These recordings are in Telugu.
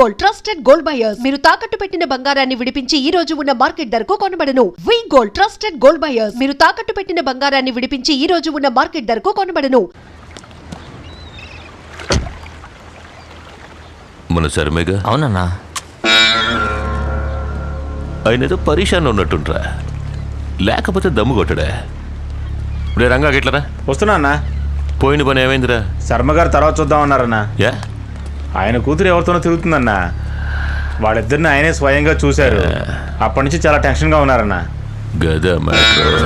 Gold trusted gold buyers. మీరు తాకట్టు పెట్టిన బంగారాన్ని విడిపించి ఈ రోజు ఉన్న మార్కెట్ ధరకు కొనబడను. వి గోల్డ్ ట్రస్టెడ్ గోల్డ్ బయర్స్. మీరు తాకట్టు పెట్టిన బంగారాన్ని విడిపించి ఈ రోజు ఉన్న మార్కెట్ ధరకు కొనబడను. మన శర్మేగా? అవునన్నా. ఆయన ఏదో పరీక్షాన్ని ఉన్నట్టుంట్రా, లేకపోతే దమ్ము కొట్టడా? రే రంగా గిట్లరా. వస్తున్నా అన్న. పోయిన పని ఏమైందిరా? శర్మగారు తర్వాత చూద్దామన్నారన్నా. యా, ఆయన కూతురు ఎవరితోనో తిరుగుతుందన్నా. వాళ్ళిద్దరిని ఆయనే స్వయంగా చూశారు. అప్పటి నుంచి చాలా టెన్షన్గా ఉన్నారన్నా. గదా మ్యాటర్.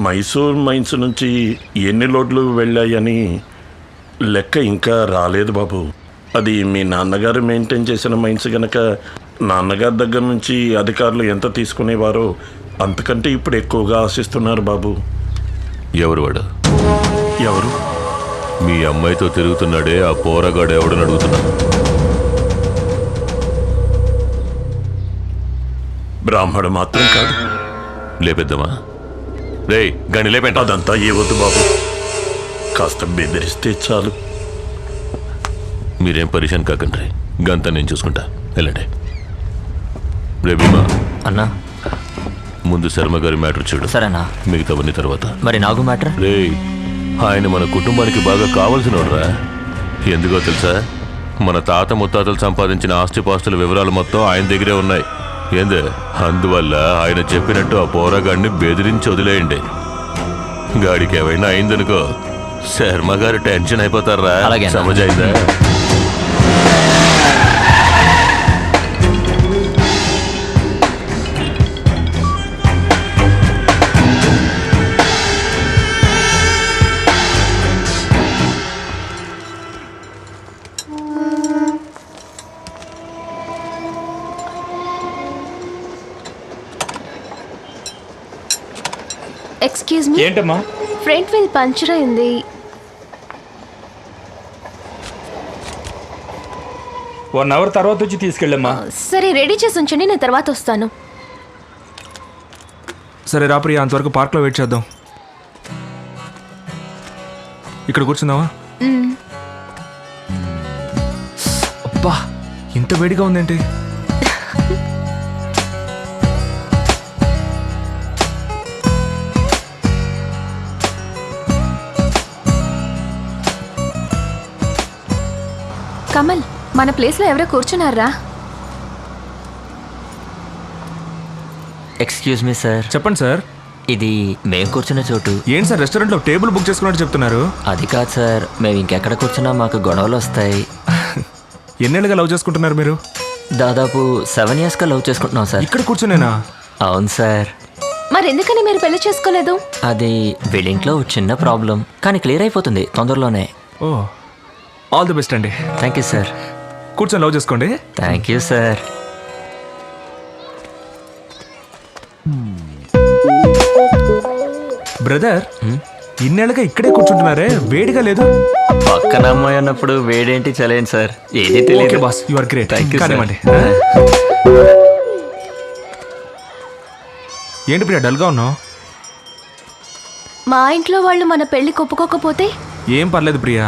మైసూర్ మైన్స్ నుంచి ఎన్ని లోడ్లు వెళ్ళాయని లెక్క ఇంకా రాలేదు బాబు. అది మీ నాన్నగారు మెయింటైన్ చేసిన మైన్స్ గనక నాన్నగారి దగ్గర నుంచి అధికారులు ఎంత తీసుకునేవారో అంతకంటే ఇప్పుడు ఎక్కువగా ఆశిస్తున్నారు బాబు. ఎవరు వాడు? ఎవరు? మీ అమ్మాయితో తిరుగుతున్నాడే ఆ పోరగాడు ఎవడని అడుగుతున్నా. బ్రాహ్మడు మాత్రం కాదు. లేపేద్దామా? రే గని లేపేంట. అదంతా ఏ వద్దు బాబు, కాస్త బెదిరిస్తే చాలు. మీరేం పరిశాన్ కాకండి, గంతా నేను చూసుకుంటా. వెళ్ళండి. రే భీమా అన్నా, ముందు శర్మ గారి మ్యాటర్ చూడు. సరేనా? మిగతావన్నీ తర్వాత. మరి నాగు మ్యాటర్? రే ఆయన మన కుటుంబానికి బాగా కావాల్సినోడ్రా. ఎందుకో తెలుసా? మన తాత ముత్తాతలు సంపాదించిన ఆస్తిపాస్తుల వివరాలు మొత్తం ఆయన దగ్గరే ఉన్నాయి. ఏందే, అందువల్ల ఆయన చెప్పినట్టు ఆ పోరాగాడిని బెదిరించి వదిలేయండి. గాడికి ఏమైనా అయిందనుకో శర్మ గారు టెన్షన్ అయిపోతారా. సమజైందా? Excuse me. ఏంటమ్మా? ఫ్రంట్ వీల్ పంచర్ అయింది. వన్ అవర్ తర్వాత వచ్చి తీసుకెళ్ళమ్మా. సరే, రెడీ చేసి ఉంచండి, నేను తర్వాత వస్తాను. సరే రా ప్రియా, అంతవరకు పార్క్లో వెయిట్ చేద్దాం. ఇక్కడ కూర్చుందామా? అబ్బా, ఇంత వేడిగా ఉందేంటి? కమల్, మన ప్లేస్లో ఎవరో కూర్చున్నారా? Excuse me sir. చెప్పండి సార్. ఇది మేము కూర్చున్న చోటు. ఏంటి సార్ రెస్టారెంట్లో టేబుల్ బుక్ చేసుకున్నట్టు చెప్తున్నారు? అది కాదు సార్, మేము ఇంకెక్కడ కూర్చున్నా మాకు గొడవలు వస్తాయి. ఎన్నేళ్ళుగా లవ్ చేసుకుంటున్నారు మీరు? దాదాపు 7 yearsగా లవ్ చేసుకుంటున్నాం సార్. ఇక్కడ కూర్చునేనా? అవును సార్. మరి ఎందుకని మీరు పెళ్లి చేసుకోలేదు? అది వీళ్ళింట్లో చిన్న ప్రాబ్లం, కానీ క్లియర్ అయిపోతుంది తొందరలోనే. ఓ, ఆల్ ది బెస్ట్ అండి. Thank you sir. కూర్చొని లవ్ చేసుకోండి. Thank you sir. బ్రదర్, ఇన్నేళ్ళగా ఇక్కడే కూర్చుంటున్నారే, వేడిగా లేదు? పక్కన అమ్మాయి అన్నప్పుడు వేడేంటి చలేండి సార్, ఏది ఓకే తెలియదు. Boss, you are great. కానివ్వండి. ఏంటి ప్రియా డల్గా ఉన్నావు? మా ఇంట్లో వాళ్ళు మన పెళ్లి ఒప్పుకోకపోతే? ఏం పర్లేదు ప్రియా,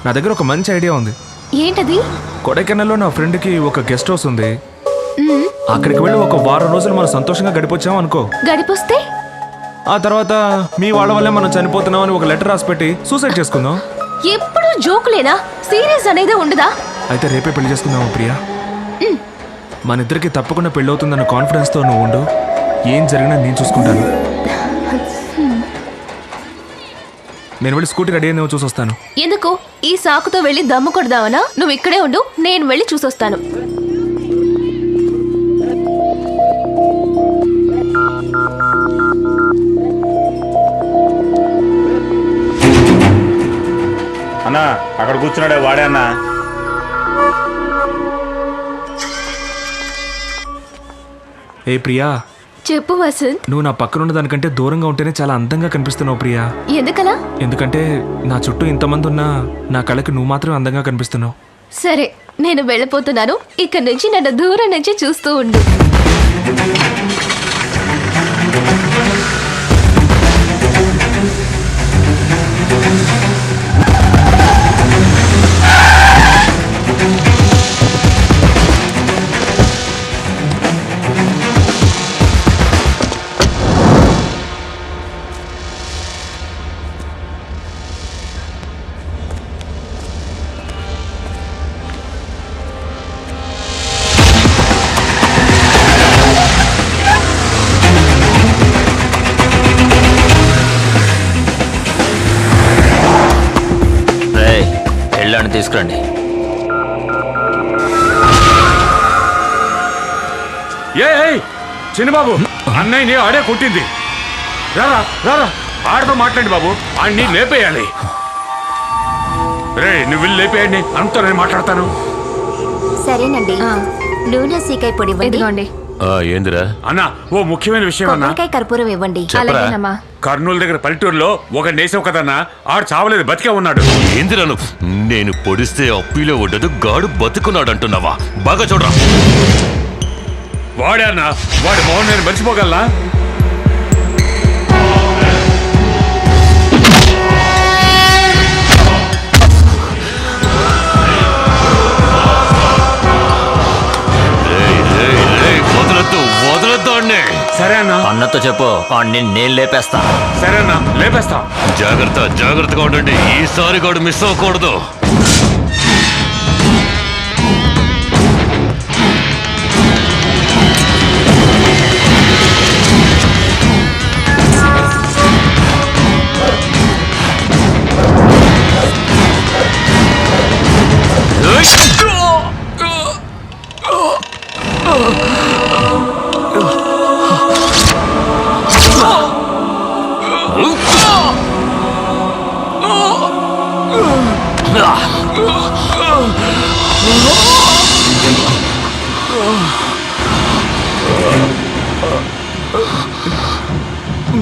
నా దగ్గర ఒక మంచి ఐడియా ఉంది. ఏంటది? కొడైకెనాల్లో నా ఫ్రెండ్కి ఒక గెస్ట్ హౌస్ ఉంది. అక్కడికి వెళ్ళి ఒక వారం రోజులు మనం సంతోషంగా గడిపొచ్చాం అనుకో. గడిపొస్తే ఆ తర్వాత మీ వాళ్ళ వల్లే మనం చనిపోతున్నాం అని ఒక లెటర్ రాసి పెట్టి సూసైడ్ చేసుకుందాం. ఎప్పుడు జోకులేనా? సీరియస్ అనేది ఉండదా? అయితే రేపే పెళ్లి చేసుకుందాము ప్రియా. మన ఇద్దరికి తప్పకుండా పెళ్ళవుతుందన్న కాన్ఫిడెన్స్తో నువ్వు ఉండు. ఏం జరిగినా నేను చూసుకుంటాను. నేను వెళ్ళి స్కూటీ రెడీ అయిందేమో చూసొస్తాను. ఎందుకు? ఈ సాకుతో వెళ్ళి దమ్ము కొడదావనా? నువ్వు ఇక్కడే ఉండు, నేను వెళ్ళి చూసొస్తాను. అన్నా, అక్కడ కూర్చున్నాడే వాడే అన్నా. ఏ ప్రియా, చెప్పు వసంత్. నువ్వు నా పక్కనున్న దానికంటే దూరంగా ఉంటేనే చాలా అందంగా కనిపిస్తున్నావు ప్రియా. ఎందుకలా? ఎందుకంటే నా చుట్టూ ఇంతమంది ఉన్నా నా కళ్ళకి నువ్వు మాత్రమే అందంగా కనిపిస్తున్నావు. సరే, నేను వెళ్ళిపోతున్నాను. ఇక్కడి నుంచి నన్ను దూరం నుంచి చూస్తూ ఉండు. వెళ్ళండి, తీసుకురండి. చిన్నబాబు, అన్నయ్యని ఆడే కొట్టింది. రారా రారా, ఆడతో మాట్లాడి బాబు, ఆడిని లేపేయాలి. రే, నువ్వు వెళ్ళి లేపేయండి, అంతా నేను మాట్లాడతాను. సరేనండి. నూనె సీకాయ పొడి ఇవ్వండి. ఏందిరా అన్న, ఓ ముఖ్యమైన విషయం అన్న. కొబ్బరికాయ కర్పూరం ఇవ్వండి. చెప్పరా? కర్నూలు దగ్గర పల్లెటూరులో ఒక నేసేవు కదన్నా, ఆడు చావలేదు, బతికే ఉన్నాడు. ఏందిరా నువ్వు? నేను పొడిస్తే అప్పిలో ఉండదు, గాడు బతుకున్నాడు అంటున్నావా? బాగా చూడరా. వాడే అన్న, వాడి మోహన్ నేను మర్చిపోగలనా? వదలొద్దు అన్నే. సరే అన్న. అన్నతో చెప్పు, అన్ని నేను లేపేస్తా. సరే అన్న, లేపేస్తా. జాగ్రత్తగా ఉండండి, ఈసారి గాడు మిస్ అవ్వకూడదు.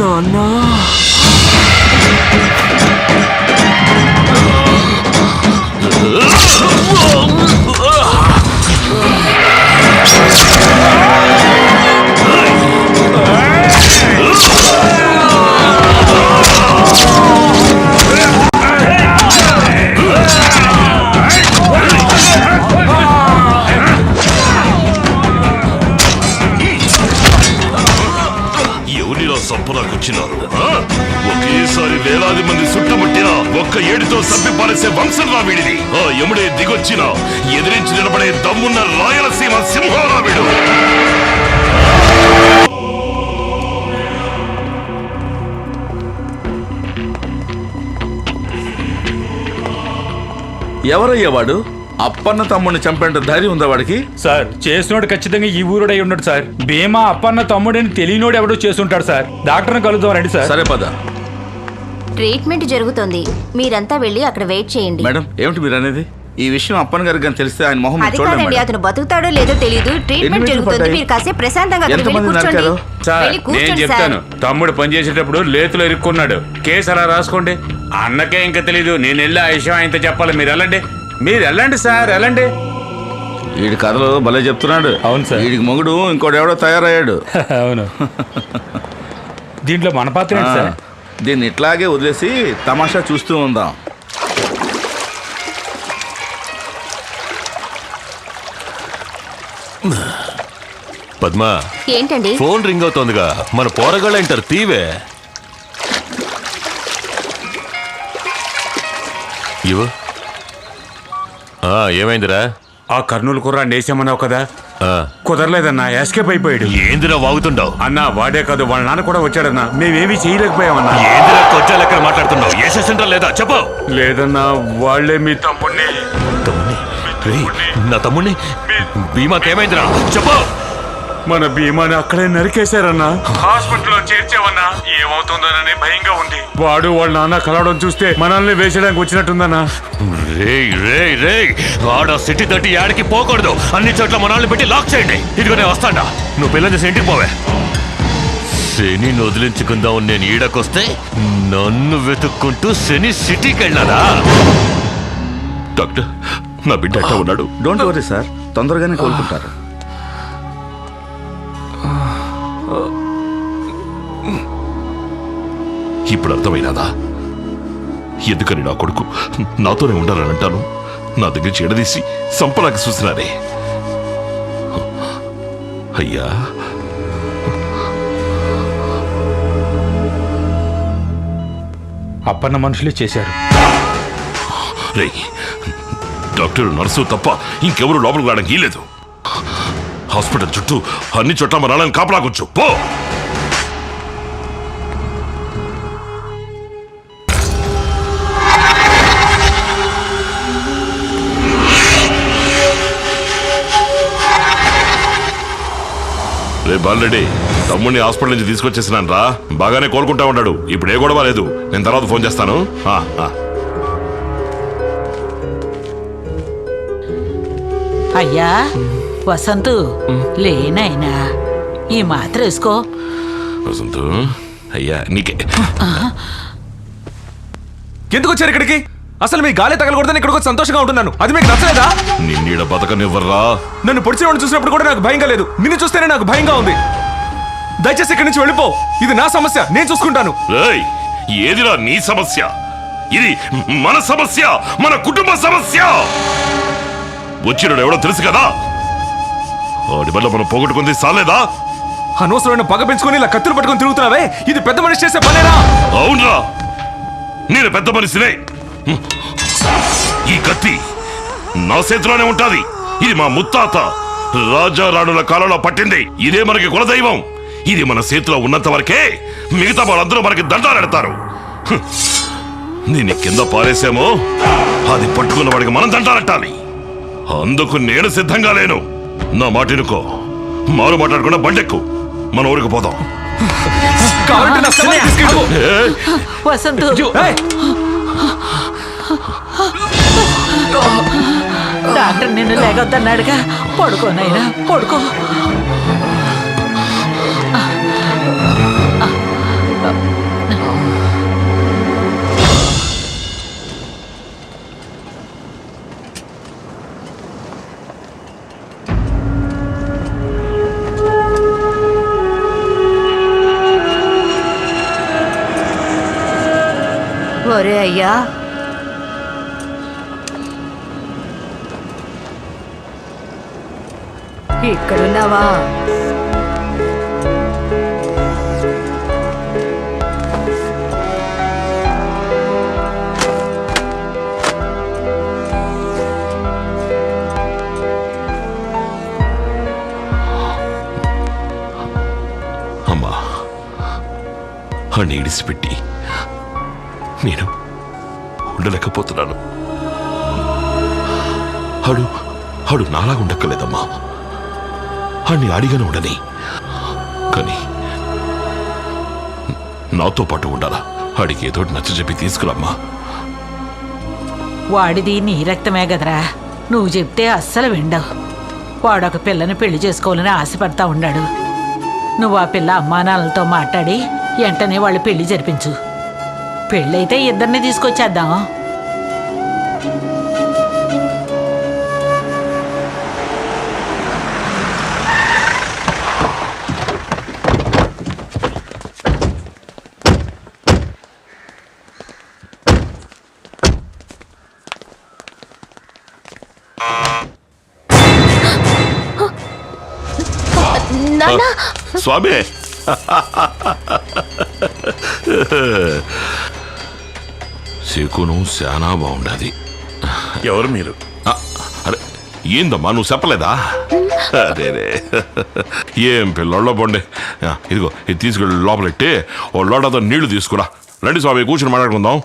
నాన్నా, సంపదాకొచ్చినారు. ఒకేసారి వేలాది మంది చుట్టుముట్టిన ఒక్క ఏడుతో సభ్య పారేసే వంశం రా వీడిది. ఆ యముడే దిగొచ్చిన ఎదిరించి నిలబడే దమ్మున్న రాయలసీమ సింహారా వీడు. ఎవరయ్యా వాడు? అప్పన్న తమ్ముడిని చంపేంత ధైర్యం ఉందా వాడికి? సార్, చేసినోడు ఖచ్చితంగా ఈ ఊరుడై ఉన్నాడు సార్. భీమా అప్పన్న తమ్ముడని తెలియనోడు ఎవడో చేసుంటాడు సార్. డాక్టర్ని కలుద్దాం రండి సార్. సరే పద. ట్రీట్మెంట్ జరుగుతోంది, మీరంతా వెళ్ళి అక్కడ వెయిట్ చేయండి. మేడం, ఏమిటి మీరు అనేది? ఈ విషయం అప్పన్న గారికి కానీ తెలిస్తే ఆయన మొహం అది చూడండి కాదండి, మేడం. అతను బతుకుతాడో లేదో తెలియదు. ట్రీట్మెంట్ జరుగుతుంది, మీరు కాసేపు ప్రశాంతంగా అక్కడ వెళ్ళి ఎంతమంది కూర్చోండి. నరికారు? సార్, వెళ్ళి నేను కూర్చోండి చెప్తాను. సార్. తమ్ముడు పనిచేసేటప్పుడు లేతులో ఇరుక్కున్నాడు. కేసు అలా రాసుకోండి. అన్నకే ఇంకా తెలీదు, నేను వెళ్ళి ఆ విషయం ఆయనతో చెప్పాలి. మీరు వెళ్ళండి సార్, వెళ్ళండి. వీడి కథలు భలే చెప్తున్నాడు. అవును సార్. వీడికి మొగుడు ఇంకోటి ఎవడో తయారయ్యాడు. అవును. దీంట్లో మన పాత్ర ఏంటి సార్? దీన్ని ఇట్లాగే వదిలేసి తమాషా చూస్తూ ఉందాం. పద్మా, ఏంటండి? ఫోన్ రింగ్ అవుతోందిగా, మన పోరగాళ్ళు అంటారు, తీవే. ఇవ్వు. ఏమైందిరా? ఆ కర్నూలు కుర్రా నేసేమన్నావు కదా, కుదరలేదన్నా, ఎస్కేప్ అయిపోయాడు. ఏందిరా వాగుతుండవు? అన్నా, వాడే కాదు, వాళ్ళ నాన్న కూడా వచ్చాడన్నా. మేమేమీ చేయలేకపోయామన్నా. ఏందిరా కొంచెం లెక్కన మాట్లాడుతున్నావు? ఏసేసిండ్రా లేదా చెప్పు. లేదన్నా, వాళ్ళే మీ తమ్ముడిని. నా తమ్ముడిని? భీమాకేమైందిరా చెప్పు. మన భీమాని అక్కడే నరికేశారన్నా. హాస్పిటల్లో చేర్చావన్నా. ఏమవుతుందోనని భయంగా ఉంది. వాడు వాళ్ళ నాన్న కలవడం చూస్తే మనల్ని వేసేయడానికి వచ్చినట్టుందన్నా. ఆడ సిటీ తట్టి యాడికి పోకూడదు. అన్ని చోట్ల మనల్ని పెట్టి లాక్ చేయండి. ఇదిగో నేను వస్తాడా. నువ్వు పిల్లలు చేసి ఇంటికి పోవే. శని వదిలించుకుందాం నేను ఈడకొస్తే నన్ను వెతుక్కుంటూ శని సిటీకి వెళ్ళాలా? డాక్టర్, నా బిడ్డ ఎట్లా ఉన్నాడు? డోంట్ వరీ సార్, తొందరగానే కోలుకుంటారు. ఇప్పుడు అర్థమైనదా ఎందుకని నా కొడుకు నాతోనే ఉండాలని అంటాను? నా దగ్గర చెడదీసి సంపలాకి చూసినారే. అయ్యా, అప్పన్న మనుషులే చేశారు. రే, డాక్టర్ నర్సు తప్ప ఇంకెవరు లోపలికి రావడానికి లేదు. హాస్పిటల్ చుట్టూ అన్ని చోట్ల మన వాళ్ళని కాపలాకొచ్చు. పో. రే బాలరెడ్డి, తమ్ముడిని హాస్పిటల్ నుంచి తీసుకొచ్చేసినాను రా. బాగానే కోలుకుంటా ఉన్నాడు. ఇప్పుడు ఏ గొడవ లేదు. నేను తర్వాత ఫోన్ చేస్తాను. అయ్యా వసంతు, లేనైనా ఈ మాత్ర వేసుకో. వసంతు, అయ్యా నీకే. ఎందుకు వచ్చారు ఇక్కడికి? అసలు మీ గాలి తగలకూడదని ఇక్కడికి వచ్చి సంతోషంగా ఉంటున్నాను. అది మీకు నచ్చలేదా? నిన్నీడ బతకనివ్వర్రా. నన్ను పొడిచిన వాడిని చూసినప్పుడు కూడా నాకు భయంగా లేదు. నిన్ను చూస్తేనే నాకు భయంగా ఉంది. దయచేసి ఇక్కడి నుంచి వెళ్ళిపో. ఇది నా సమస్య, నేను చూసుకుంటాను. రేయ్, ఏదిరా నీ సమస్య? ఇది మన సమస్య, మన కుటుంబ సమస్య. వచ్చినాడు ఎవడో తెలుసు కదా. వాడి వల్ల మనం పోగొట్టుకుంది సాలేదా? అనవసరమైన పగ పెంచుకొని ఇలా కత్తులు పట్టుకొని తిరుగుతున్నావే, ఇది పెద్ద మనిషి చేసే పనేనా? అవునరా, నేను పెద్ద మనిషినే. ఈ కత్తి నా చేతిలోనే ఉంటాది. ఇది మా ముత్తాత రాజా రాణుల కాలంలో పట్టింది. ఇదే మనకి కులదైవం. ఇది మన చేతిలో ఉన్నంత వరకే మిగతా వాళ్ళందరూ మనకి దండాలెడతారు. దీన్ని కింద పారేసామో అది పట్టుకున్న వాడికి మనం దండాలెట్టాలి. అందుకు నేను సిద్ధంగా లేను. నా మాట వినుకో. మారు మాట్లాడకుండా బండెక్కు, మన ఊరికి పోదాం. వసంతు, డాక్టర్ నిన్ను లేకొద్దన్నాడుగా. పడుకోనైనా పడుకో. ఒరే అయ్యా, ఇక్కడున్నావా? అమ్మా, అని ఇడిసిపెట్టి నేను ఉండలేకపోతున్నాను. ఆడు నాలాగా ఉండక్కలేదమ్మా. ఆడిని అడిగానే ఉండని, కానీ నాతో పాటు ఉండాలా. ఆడికి ఏదో నచ్చజెప్పి తీసుకురమ్మా. వాడిది నీ రక్తమే కదరా. నువ్వు చెప్తే అస్సలు విండవు. వాడొక పిల్లని పెళ్లి చేసుకోవాలని ఆశపడతా ఉన్నాడు. నువ్వు ఆ పిల్ల అమ్మానాన్నలతో మాట్లాడి వెంటనే వాళ్ళు పెళ్లి జరిపించు. పెళ్ళైతే ఇద్దరిని తీసుకొచ్చేద్దాం. స్వామి, శకునం శానా బాగుండది. ఎవరు మీరు? అరే ఏందమ్మా, నువ్వు చెప్పలేదా? అదే ఏం పిల్లల్లో పోండి. ఇదిగో ఇది తీసుకెళ్ళి లోపలెట్టి ఓ లోటతో నీళ్లు తీసుకురా. రండి స్వామి, కూర్చొని మాట్లాడుకుందాం.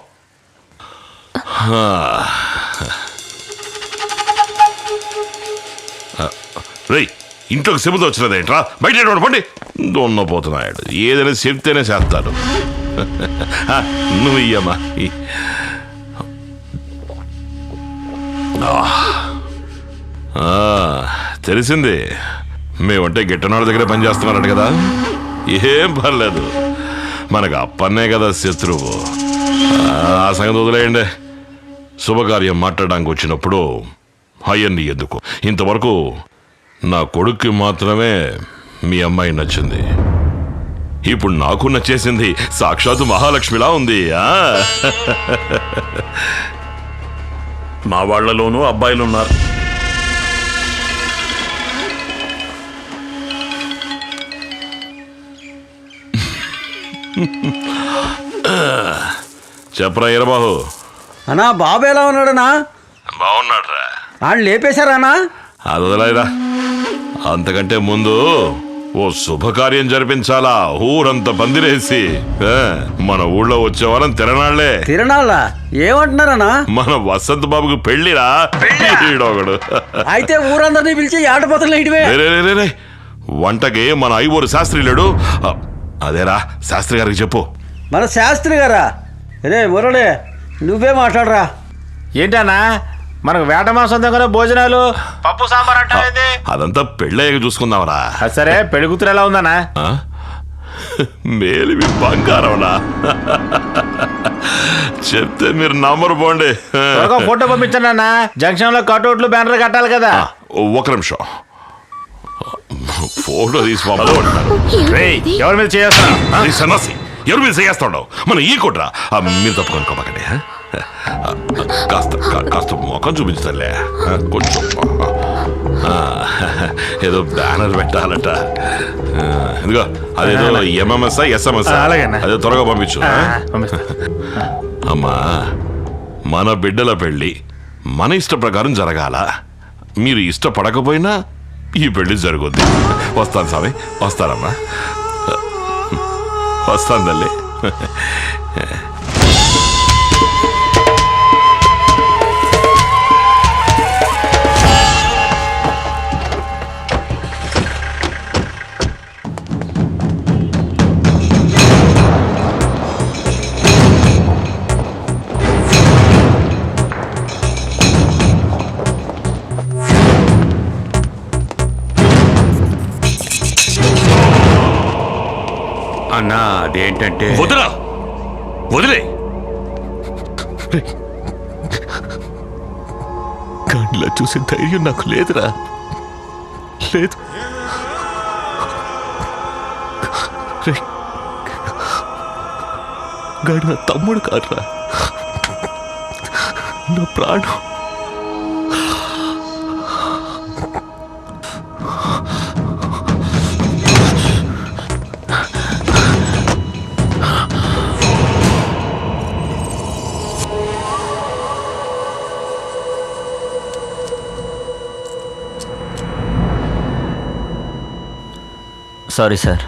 రేయ్, ఇంట్లోకి చెబుతూ వచ్చినదేంట్రా? బయట పండి. దొన్నపోతున్నాడు. ఏదైనా చెప్తేనే చేస్తాడు. నువ్వు ఇయ్యమ్మా. తెలిసింది, మేమంటే గిట్టనాడు దగ్గర పనిచేస్తున్నారట కదా. ఏం పర్లేదు, మనకు అప్పన్నే కదా శత్రువు. ఆ సంగతి వదిలేయండి. శుభకార్యం మాట్లాడడానికి వచ్చినప్పుడు అవన్నీ ఎందుకు? ఇంతవరకు నా కొడుక్కి మాత్రమే మీ అమ్మాయి నచ్చింది. ఇప్పుడు నాకు నచ్చేసింది. సాక్షాత్తు మహాలక్ష్మిలా ఉంది. మా వాళ్లలోనూ అబ్బాయిలు ఉన్నారు. చెప్పరా ఈరబాహు. అన్నా బాబు ఎలా ఉన్నాడనా? బాగున్నాడ్రా. వాళ్ళు లేపేశారానా? అది వదిలేరా. అంతకంటే ముందు ఓ శుభకార్యం జరిపించాలా. ఊరంతా పందిరేసి మన ఊళ్ళో వచ్చేవాళ్ళని తిరణాళ్లే. తిరణాళ్ళ ఏమంటున్నారనా? మన వసంత్ బాబుకు పెళ్లిరా. ఈడొకడు. అయితే ఊరందరినీ పిలిచి ఆటపోతలు వంటకి మన ఐవోరు శాస్త్రి లేడు. అదేరా శాస్త్రి గారికి చెప్పు. మన శాస్త్రి గారా? రే మురళి నువ్వే మాట్లాడరా. ఏంటన్నా మనకు వేట మాసం దగ్గర భోజనాలు పప్పు సాంబార్ అంటే అదంతా పెళ్ళయ్యాక చూసుకుందామరా. సరే పెళ్లి కూతురు ఎలా ఉందన్నా? మేలివి బంగారంలా. చెప్తే మీరు నంబర్ పోండి. ఫోటో పంపించండి అన్న. జంక్షన్ లో కట్అవుట్లు బ్యానర్ కట్టాలి కదా. ఒక నిమిషం ఫోటో తీసి పంపండి. ఎవరి మీద చేస్తున్నా? సన్నాసి ఎవరి మీద చేస్తాడు? మన ఈ కొట్రా. మీరు తప్పుకొనుకోమాకండి. కాస్త కాస్త ముఖం చూపించలే. కొంచెం ఏదో బ్యానర్ పెట్టాలట. ఇదిగో అదేదో ఎంఎంఎస్ ఎస్ఎంఎస్ అదే త్వరగా పంపించు. అమ్మా మన బిడ్డల పెళ్ళి మన ఇష్ట ప్రకారం జరగాల. మీరు ఇష్టపడకపోయినా ఈ పెళ్లి జరుగుద్ది. వస్తాను స్వామి. వస్తానమ్మా. వస్తాను తల్లి. అన్నా అదేంటంటే వదిలా వదిలే. గాడిలా చూసే ధైర్యం నాకు లేదురా. లేదు. గాడి నా తమ్ముడు కాదురా. నా ప్రాణం. Sorry sir.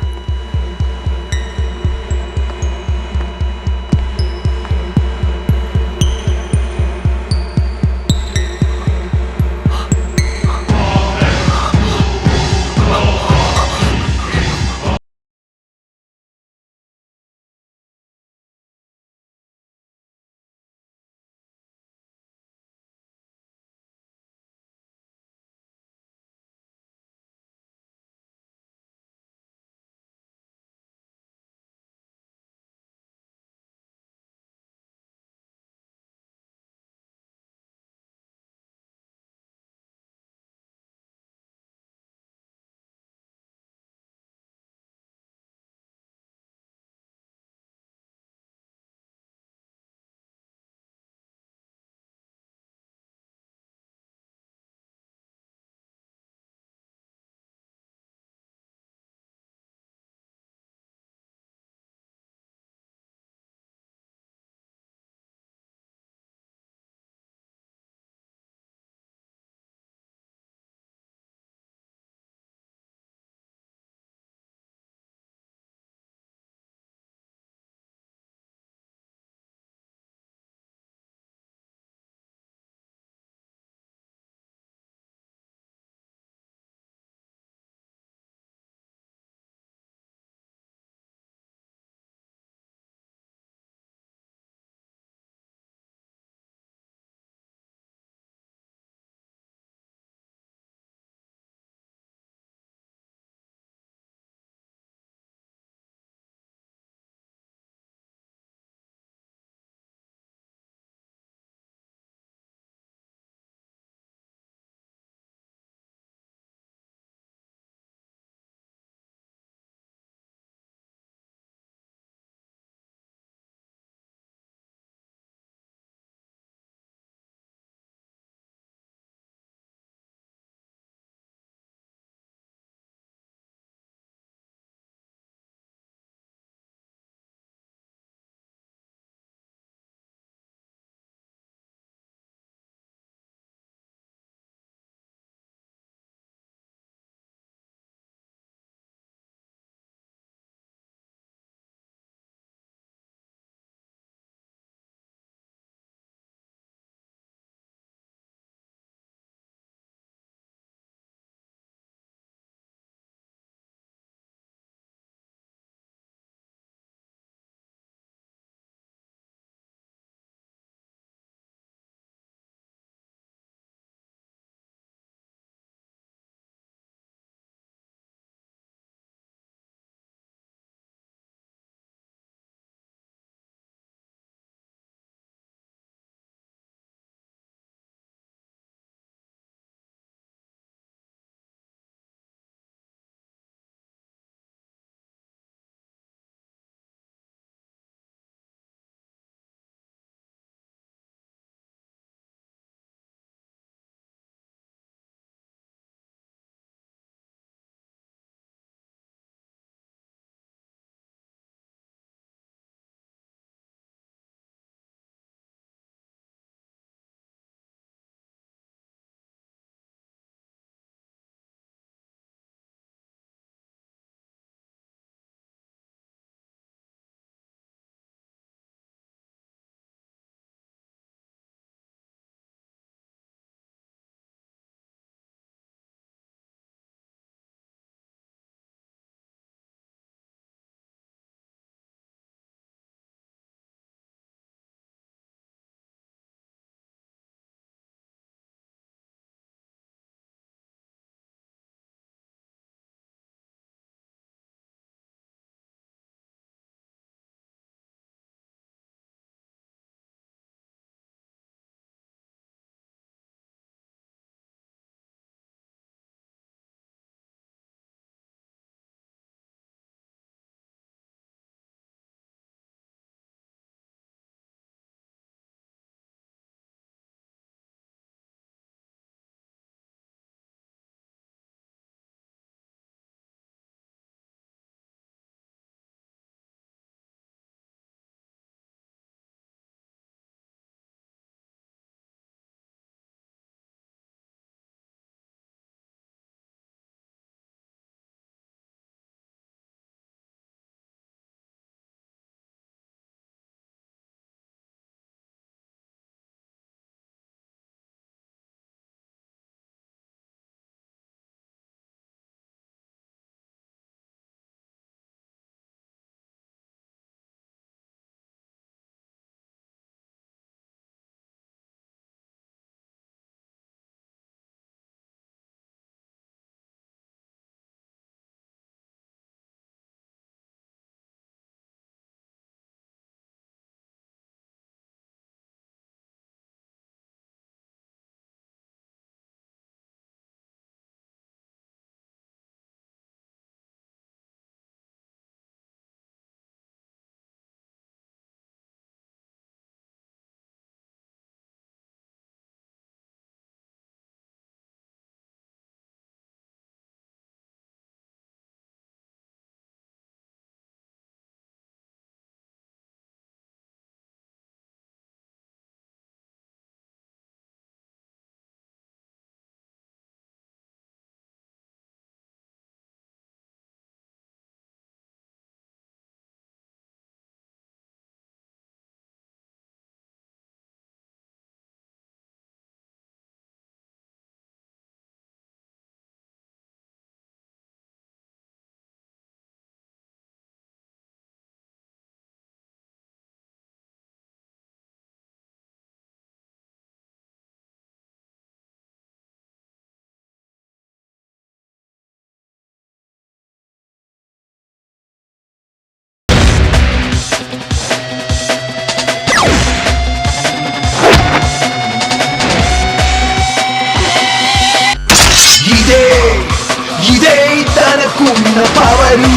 ఉన్న పవరు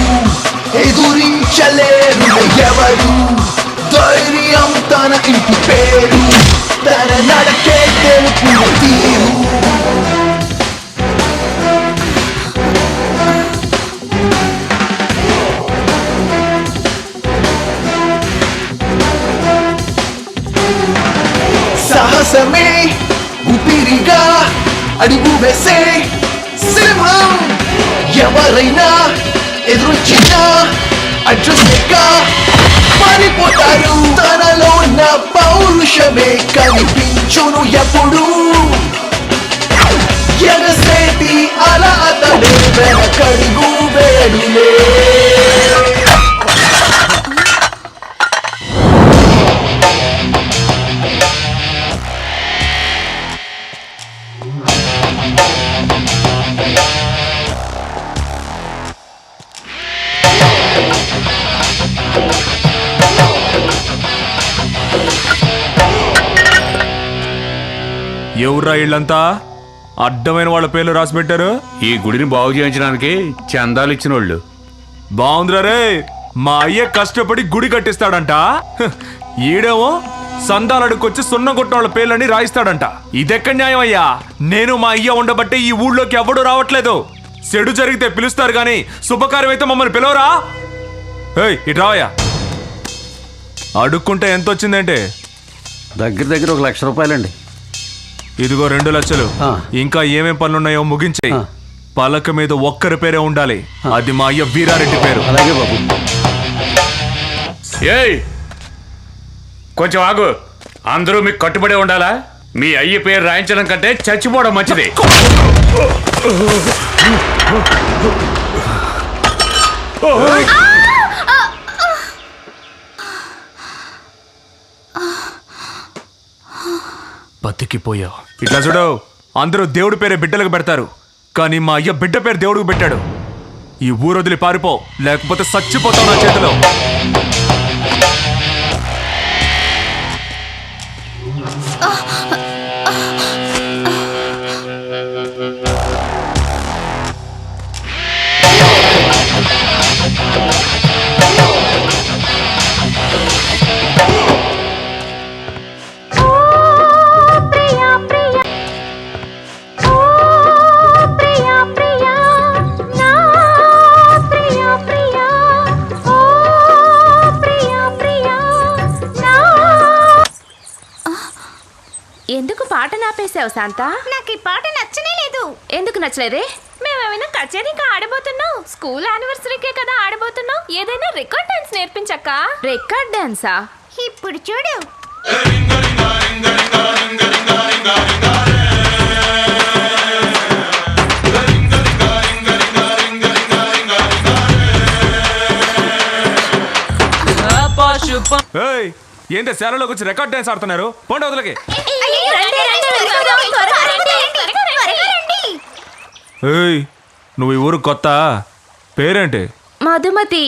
ఎదురించలేరు ఎవరు ధైర్యం తన ఇంటి పేరు తన నడకే తెలుపు తీరు సాహసమే ఊపిరిగా అడుగు వేసే సింహం ఎవరైనా ఎదురొచ్చినా అడ్రస్గా మారిపోతారు తనలో ఉన్న పౌరుషమే కనిపించును ఎప్పుడు ఎగసేటి అలా అతడే వెనకడుగు వేడులే ఎవర్రా ఇళ్ళంతా అడ్డమైన వాళ్ళ పేర్లు రాసి పెట్టారు? ఈ గుడిని బాగు చేయించడానికి చందాలు ఇచ్చిన వాళ్ళు. బాగుందిరా రే, మా అయ్య కష్టపడి గుడి కట్టిస్తాడంట, ఈడేమో సందాలు అడుక్కొచ్చి సున్నం కొట్టిన వాళ్ళ పేర్లని రాయిస్తాడంట. ఇదెక్కడ న్యాయం అయ్యా? నేను మా అయ్య ఉండబట్టే ఈ ఊళ్ళోకి ఎవడూ రావట్లేదు. చెడు జరిగితే పిలుస్తారు గాని శుభకార్యం అయితే మమ్మల్ని పిలవరా? ఏయ్ ఇటు రావయ్యా. అడుక్కుంటే ఎంత వచ్చిందంటే? దగ్గర దగ్గర 1 లక్ష రూపాయలండి. ఇదిగో 2 లక్షలు. ఇంకా ఏమేం పనులున్నాయో ముగించాయి. పలక మీద ఒక్కరి పేరే ఉండాలి, అది మా అయ్య వీరారెడ్డి పేరు. అలాగే బాబు. ఏయ్ కొంచెం ఆగు. అందరూ మీకు కట్టుబడి ఉండాలా? మీ అయ్య పేరు రాయించడం కంటే చచ్చిపోవడం మంచిది. బతికిపోయావు. ఇట్లా చూడు, అందరూ దేవుడి పేరే బిడ్డలకు పెడతారు, కానీ మా అయ్య బిడ్డ పేరు దేవుడికి పెట్టాడు. ఈ ఊరు వదిలి పారిపో, లేకపోతే చచ్చిపోతావు నా చేతిలో. ఎందుకు పాట నాపేసావు శాంత? నాకు ఈ పాట నచ్చనే లేదు. ఎందుకు నచ్చలేదే? మేమేమైనా కచేరీకి ఆడబోతున్నావు? స్కూల్ యానివర్సరీకే కదా ఆడబోతున్నావు. ఏదైనా రికార్డ్ డాన్స్ నేర్పించక్క. రికార్డ్ డాన్సా? ఇప్పుడు చూడు. ఏంటి శాలలోకి వచ్చి రికార్డ్ డాన్స్ ఆడుతున్నారు? పోండి వదలకి. ఏయ్ నువ్వు ఈ ఊరు కొత్త? పేరేంటి? మధుమతి.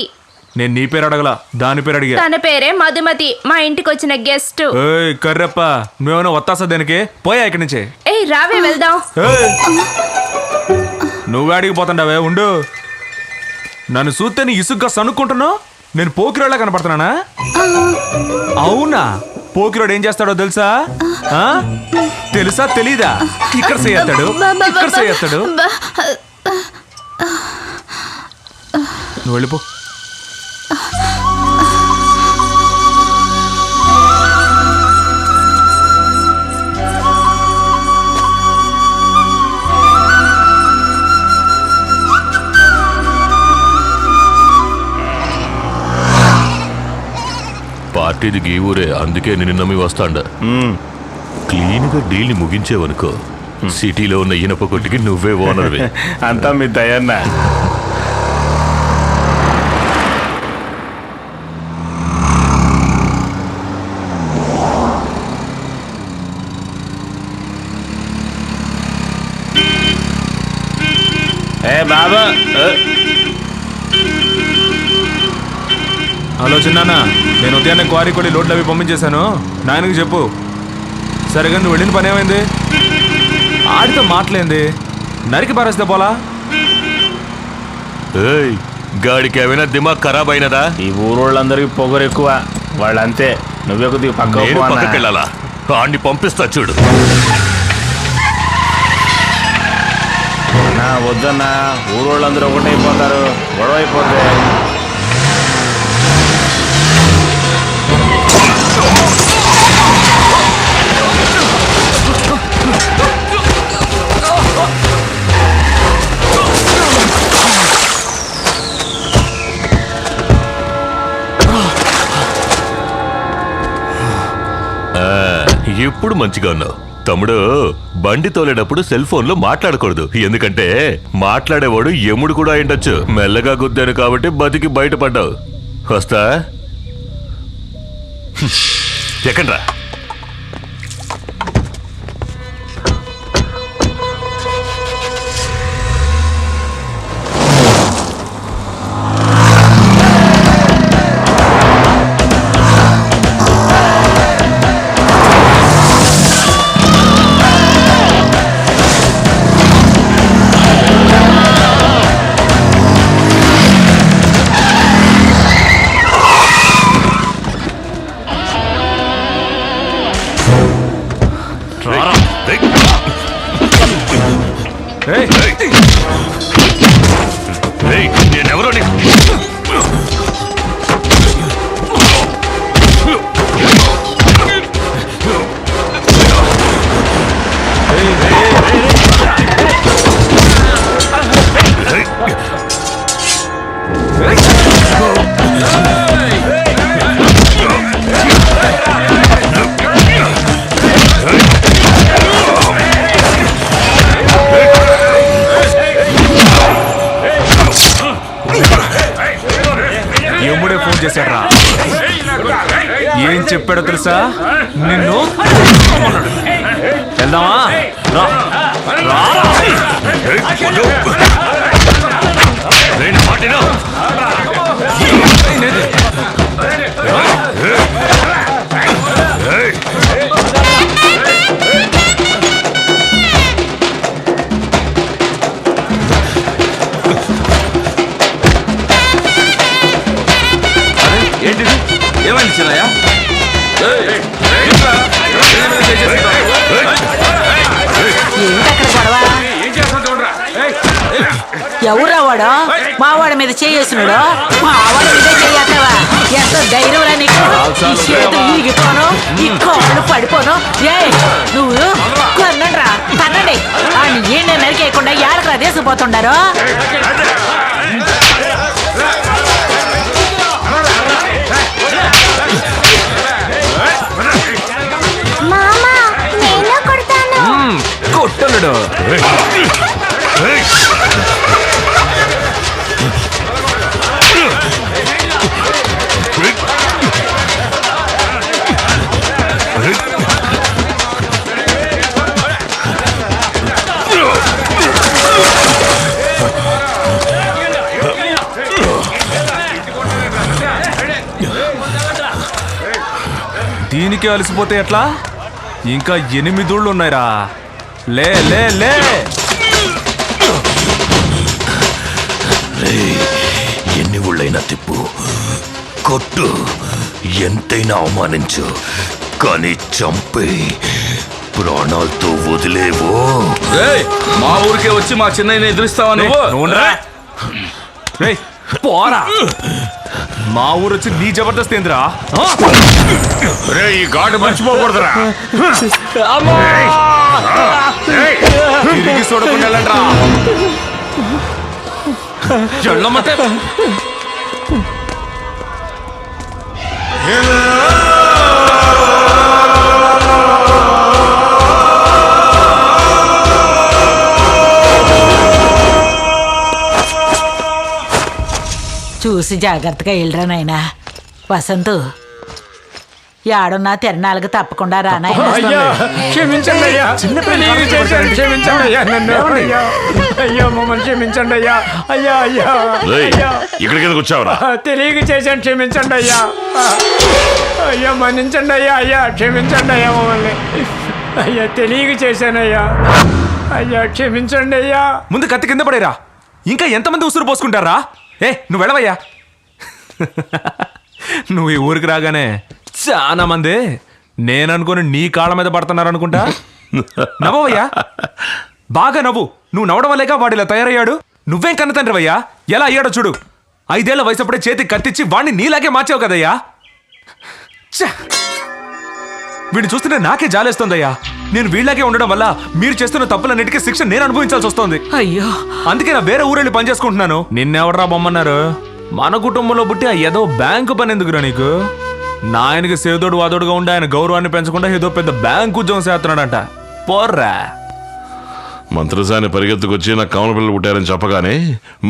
నేను నీ పేరు అడగలా, దాని పేరు అడిగా. తన పేరే మధుమతి, మా ఇంటికి వచ్చిన గెస్ట్. ఏయ్ కర్రప్ప, నువ్వేమైనా వత్తాసా దేనికి? పోయా ఇక్కడి నుంచి. ఏయ్ రావే వెళ్దాం. నువ్వు అడిగిపోతుండవే, ఉండు. నన్ను చూస్తే నీ ఇసుగ్గా సనుక్కుంటున్నావు. నేను పోకిరోళ్ళ కనపడుతున్నానా? అవునా? పోకిరోడు ఏం చేస్తాడో తెలుసా? తెలుసా తెలీదా? ఇక్కడ చేస్తాడు, ఇక్కడ చేస్తాడు. నువ్వు వెళ్ళిపో. పార్టీది గీ ఊరే, అందుకే నిన్ను నమ్మి వస్తాండ. క్లీన్గా డీల్ని ముగించేవనుకో, సిటీలో ఉన్న ఇనప కొట్టికి నువ్వే ఓనర్వే. అంతా మీ దయన్న. ఏ బాబా. హలో చిన్నానా, నేను ఉదయాన్నే క్వారీ కొడి లోడ్లు అవి పంపించేశాను. నాయనకి చెప్పు. సరిగా నువ్వు వెళ్ళిన పని ఏమైంది? ఆడితో మాటలేంది, నరికి పారేస్తే పోలా. ఏయ్, గాడికి ఏమైనా దిమాగ్ ఖరాబ్ అయినదా? ఈ ఊరోళ్ళందరికీ పొగరు ఎక్కువ, వాళ్ళంతే. నువ్వే కొద్దిగా నేను పక్కకి వెళ్ళాలా? ఆడిని పంపిస్తా చూడు. నా వద్దన్నా, ఊరోళ్ళందరూ ఒకటైపోతారు, గొడవ అయిపోతే. ఇప్పుడు మంచిగా ఉన్నావు తమ్ముడు. బండి తోలేటప్పుడు సెల్ ఫోన్ లో మాట్లాడకూడదు, ఎందుకంటే మాట్లాడేవాడు యముడు కూడా అయిండొచ్చు. మెల్లగా గుద్దాను కాబట్టి బతికి బయటపడ్డావు. వస్తా. ఎక్కడ్రా? నేనెవరో యముడే ఫోన్ చేశాడ్రా. ఏం చెప్పాడో తెలుసా? నిన్ను వెళ్దామా? ఏంటిది? ఏమైంది చిన్నయ్య? ఎవరా వాడు? మావాడి మీద చేస్తున్నాడు. మావాడి మీద చేయవా? ఎంత ధైర్యం నీకు? ఈ చేతులు ఈగిపోను, ఈ కాళ్ళు పడిపోను. ఏ నువ్వు కొన్నండ్రా, తన్నండి. ఆయన ఏంటి నరికేయకుండా యాడకరా తీసుకుపోతుండారు? కొట్టలుడు. దీనికి అలసిపోతే ఎట్లా? ఇంకా 8 ఊళ్ళు ఉన్నాయిరా. లే లే లే. ఎన్ని ఊళ్ళైనా తిప్పు, కొట్టు, ఎంతైనా అవమానించు, కానీ చంపే ప్రాణాలతో వదిలేవు. మా ఊరికే వచ్చి మా చిన్నయ్యని ఎదురిస్తావా నువ్వు? పోరా. మా ఊరు వచ్చి నీ జబర్దస్త్ ఏంద్రా? ఈ ఘాటు మర్చిపోకూడదురా. తిరిగి చూడకుండా వెళ్ళండ్రా. చెల్లమ్మతే. చూసి జాగ్రత్తగా వెళ్ళరా నాయనా. వసంతు, యాడున్నా తిరణాలకు తప్పకుండా రా నాయనా. క్షమించండి అయ్యా, క్షమించండి అయ్యా, నన్ను అయ్యా, మమ్మల్ని క్షమించండి అయ్యా. అయ్యా అయ్యా ఇక్కడికి ఎందుకు వచ్చావురా? తెలియక చేశాను, క్షమించండి అయ్యా. అయ్యా మన్నించండి అయ్యా. అయ్యా క్షమించండి అయ్యా, మమ్మల్ని అయ్యా తెలియక చేశానయ్యా. అయ్యా క్షమించండి అయ్యా. ముందు కత్తి కింద పడేరా. ఇంకా ఎంతమంది ఉసురు పోసుకుంటారా? నువ్వు వెళ్ళవయ్యా. నువ్వు ఈ ఊరికి రాగానే చాలా మంది నేననుకుని నీ కాళ్ళ మీద పడుతున్నారు అనుకుంటా. నవ్వయ్యా, బాగా నవ్వు. నువ్వు నవ్వడం వల్లేగా వాడు ఇలా తయారయ్యాడు. నువ్వేం కన్న తండ్రివయ్యా, ఎలా అయ్యాడో చూడు. 5 ఏళ్ల వయసప్పుడే చేతికి కత్తిచ్చి వాడిని నీలాగే మార్చావు కదయ్యా. వీడిని చూస్తుంటే నాకే జాలేస్తోందయ్యా. నేను వీళ్ళకే ఉండడం వల్ల మీరు చేస్తున్న తప్పులన్నిటికీ శిక్ష నేను అనుభవించాల్సి వస్తోంది. అయ్యో, అందుకే నా వేరే ఊరెళ్ళి పని చేసుకుంటున్నాను. నిన్నెవడరా బొమ్మన్నారు? మన కుటుంబంలో పుట్టి ఏదో బ్యాంకు పని ఎందుకురా నీకు? నాయనకి సేదోడు వాదోడుగా ఉండి ఆయన గౌరవాన్ని పెంచకుండా ఏదో పెద్ద బ్యాంకు ఉద్యోగం చేస్తున్నాడంట. పోర్రా. మంత్రసాని పరిగెత్తుకొచ్చి నాకు కమల పిల్లలు పుట్టారని చెప్పగానే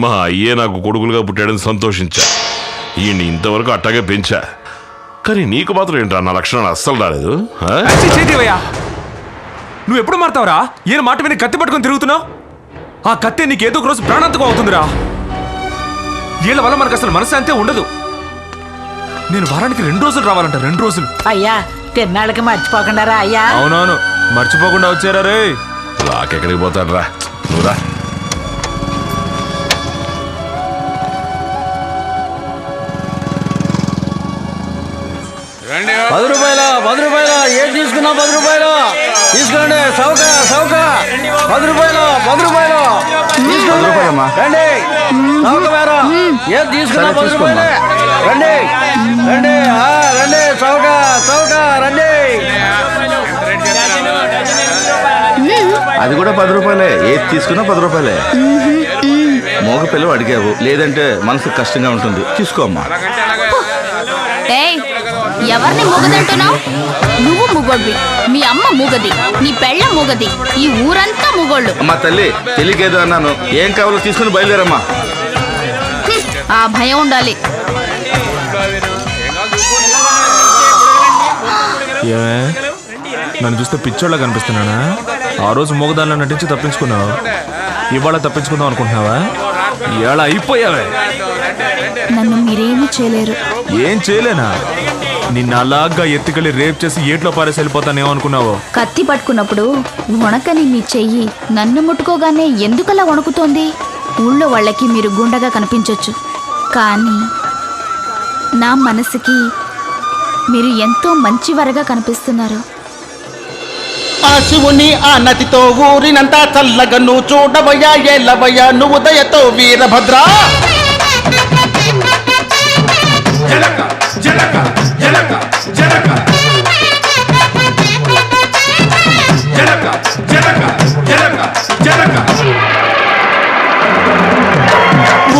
మా అయ్యే నాకు కొడుకులుగా పుట్టాడని సంతోషించా. ఈయన్ని ఇంతవరకు అట్టాగే పెంచా. కానీ నీకు మాత్రం ఏంట్రా నా లక్షణాలు అస్సలు రాలేదు. నువ్వు ఎప్పుడు మారుతావురా? ఈయన మాట విని కత్తి పట్టుకొని తిరుగుతున్నావు. ఆ కత్తి నీకు ఏదో ఒక రోజు ప్రాణాంతకం అవుతుందిరా. వీళ్ళ వల్ల మనకు అసలు మనశ్శాంతి ఉండదు. నేను వారానికి 2 రోజులు రావాలంట. 2 రోజులు. అయ్యా, తిన్నాళ్ళకి మర్చిపోకుండా రా అయ్యా. అవునవును, మర్చిపోకుండా వచ్చారా రే. నాకెక్కడికి పోతాడు రా, నువ్వురా. ₹10 ఏం తీసుకున్నా? ₹10 తీసుకురండి. సౌక 10 రూపాయలు తీసుకోండి. రండి. సౌక వేరా ఏం తీసుకున్నా? ₹10 రండి. రండి. సౌక రండి. అది కూడా ₹10. ఏది తీసుకున్నా ₹10. మోగ పిల్లలు అడిగావు, లేదంటే మనసుకు కష్టంగా ఉంటుంది. తీసుకోమ్మా. ఎవరిని మూగదంటున్నావు? నువ్వు మూగోడ్వి, మీ అమ్మ మూగది, నీ పెళ్ళ మూగది, ఈ ఊరంతా మూగోళ్ళు. అమ్మా తల్లి, తెలియకేదో అన్నాను. ఏం కావాలో తీసుకుని బయలుదేరమ్మా. ఆ భయం ఉండాలి. ఏమే, నన్ను చూస్తే పిచ్చోళ్ళ కనిపిస్తున్నానా? ఆ రోజు మూగదానిలో నటించి తప్పించుకున్నావు. ఇవాళ తప్పించుకుందాం అనుకుంటున్నావా? ఇవాళ అయిపోయావే. నన్ను మీరేమీ చేయలేరు. ఏం చేయలేనా? నిన్న అలాగా ఎత్తుకెళ్ళి రేప్ చేసి ఏట్లో పారేసి వెళ్ళిపోతానేమనుకున్నావో? కత్తి పట్టుకున్నప్పుడు వణకని మీ చెయ్యి నన్ను ముట్టుకోగానే ఎందుకలా వణుకుతోంది? ఊళ్ళో వాళ్ళకి మీరు గుండగా కనిపించొచ్చు, కానీ నా మనసుకి మీరు ఎంతో మంచివారుగా కనిపిస్తున్నారు. ఆ శివుని ఆ నదితో ఊరినంతా చల్లగా నువ్వు చూడవయ్యా, ఏలవయ్యా నువ్వు దయతో వీరభద్ర.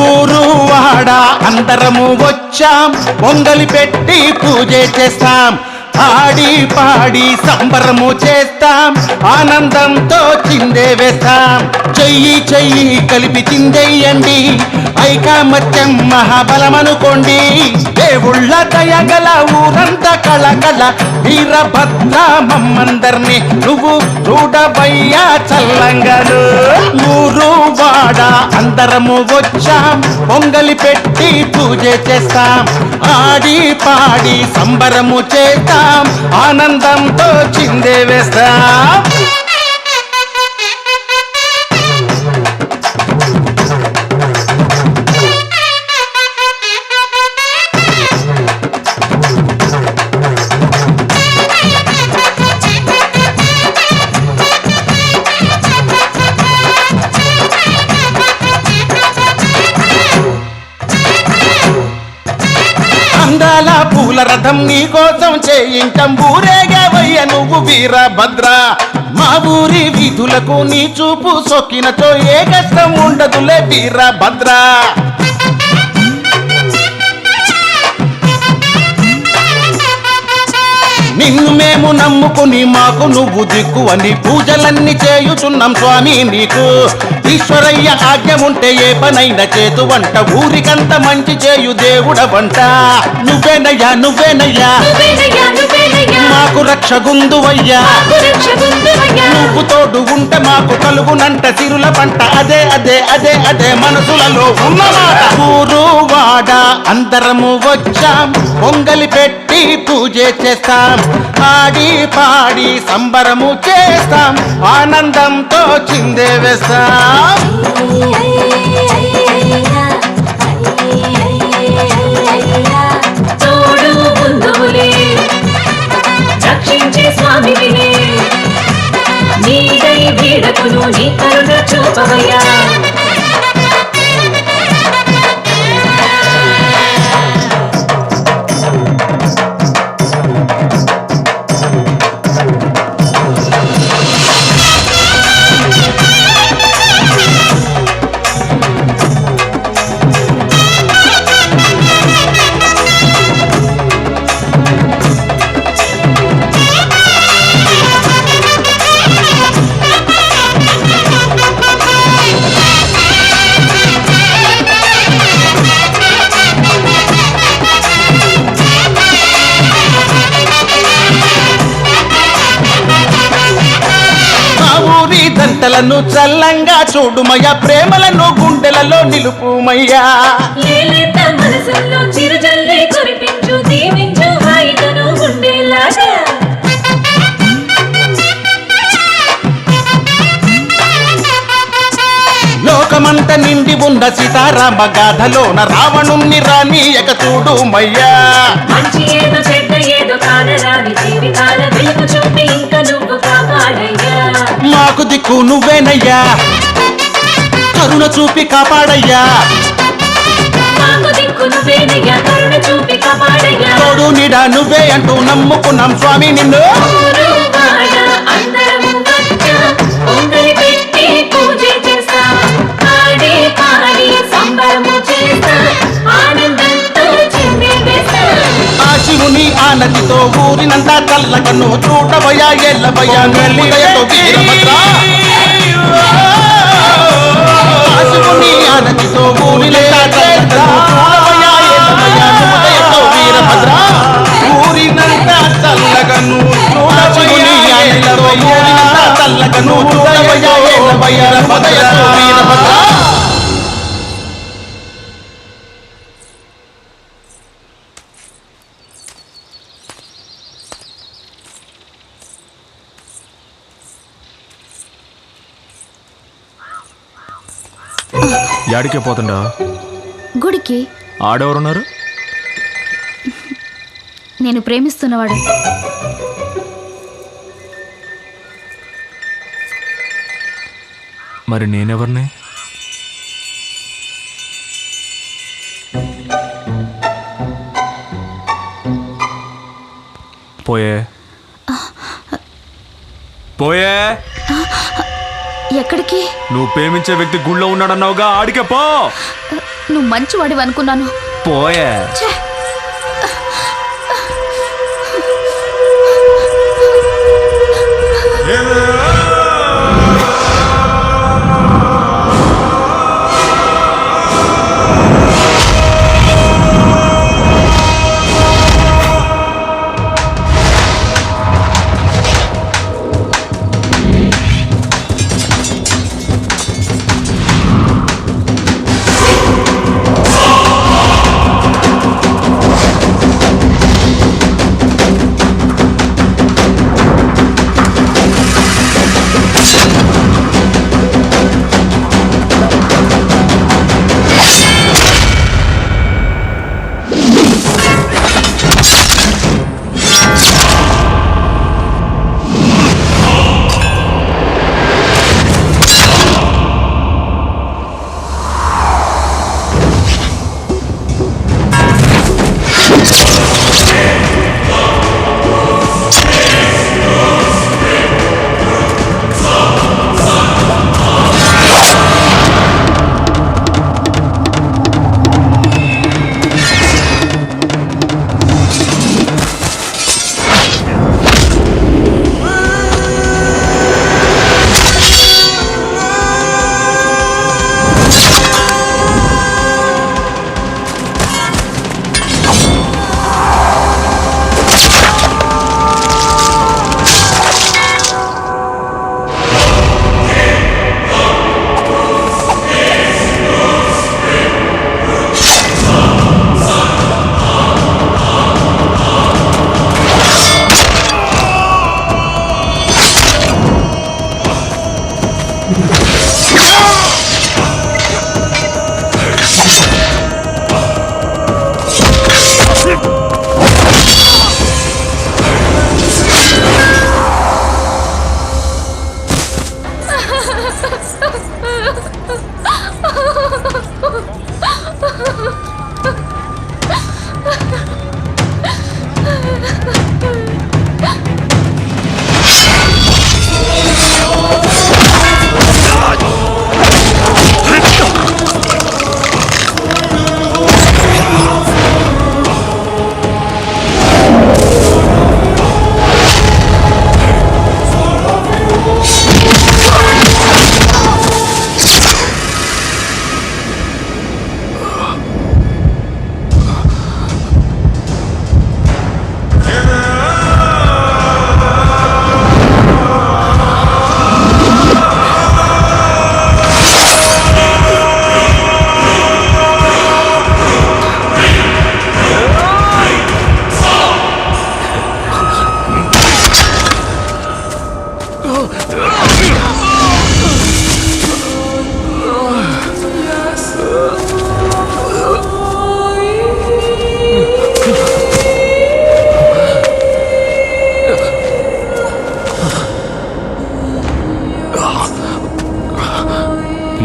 ఊరు వాడ అందరము వచ్చాం, పొంగలి పెట్టి పూజ చేస్తాం, ఆడి పాడి సంబరము చేస్తాం, ఆనందంతో చిందే వేస్తాం. చెయ్యి కలిపి చిందేయండి, ఐకామత్యం మహాబలమనుకోండి. దేవుళ్ళ దయగల ఊరంతా కళకళ వీరభద్ర మమ్మందర్ని నువ్వు చూడవయ్యా చల్లంగను. ఊరు వాడ అందరము వచ్చాం, పొంగలి పెట్టి పూజ చేస్తాం, ఆడి పాడి సంబరము చేస్తాం, ఆనందంతో చిందే వేస్తాం. అందాల పూల రథం నీ కోసం చేయించం, ఊరేగవయ్య నువ్వు వీరభద్ర. మా ఊరి వీధులకు నీ చూపు సొక్కినతో ఏ కష్టం ఉండదులే వీరభద్ర. నిన్ను మేము నమ్ముకుని మాకు నువ్వు దిక్కు అని పూజలన్నీ చేయుచున్నాం స్వామి నీకు. ఈశ్వరయ్య ఆజ్ఞ ఉంటే ఏ పనైనా చేతు వంట, ఊరికంత మంచి చేయు దేవుడవంట. నువ్వేనయ్యా మాకు రక్షగుందువయ్యా, నువ్వు తోడు ఉంటే మాకు కలుగునంట సిరుల పంట. అదే మనసులలో ఉన్నమాట. ఊరు వాడ అందరము వచ్చాం, పొంగలి పెట్టి పెట్టి పూజ చేస్తాం, ఆడి పాడి సంబరము చేస్తాం, ఆనందంతో చిందే వేస్తాం. తోడు బంధువులే రక్షించే స్వామి వినే, నీదై వీడకును నీ కరుణ చూపవయ్యా. దంటలను చల్లంగా చూడుమయ్యా, ప్రేమలను గుండెలలో నిలుపుమయ్యా. మనసుల్లో చిరుజల్లే కురిపించు, దీవించు హాయితను గుండెలాగా. లోకమంత నిండి ఉన్న సీతారామ గాథలోన రావణుణ్ణి రానీయక చూడుమయ్యా. మంచి ఏదో చెడ్డ ఏదో కానరాని జీవితాల వెలుగు చూపి ఇంకా నువ్వు కాపాడయ్యా. మాకు దిక్కు నువ్వేనయ్యా, కరుణ చూపి కాపాడయ్యా. మాకు దిక్కు నువ్వేనయ్యా, కరుణ చూపి కాపాడయ్యా. తోడు నీడ నువ్వే అంటూ నమ్ముకున్నాం స్వామి నిన్ను. ఊరు వాడ అందరము వచ్చాం, పొంగలి పెట్టి పూజ చేస్తాం, ఆడి పాడి సంబరము చేస్తాం, ఆనందంతో చిందే వేస్తాం. ఆ శివుని ఆనతితో ఊరినంతా చల్లగను చూడవయ్యా, ఎల్లవయ్యా నెల్లిదయతో వీరభద్ర. ఆ శివుని ఆనతితో ఊరినంతా చల్లగను చూడవయ్యా, ఎల్లవయ్యా నెల్లిదయతో వీరభద్ర. ఊరినంతా చల్లగను చూడవయ్యా, ఊరినంతా చల్లగను చూడవయ్యా, ఎల్లవయ్యా నెల్లిదయతో వీరభద్ర. యాడికే పోతుండా? గుడికి. ఆడెవరున్నారు? నేను ప్రేమిస్తున్నవాడు. మరి నేనెవరిని? పోయే పోయే. ఎక్కడికి? నువ్వు ప్రేమించే వ్యక్తి గుళ్ళో ఉన్నాడన్నావుగా, ఆడికే పో. నువ్వు మంచివాడివి అనుకున్నాను. పోయే.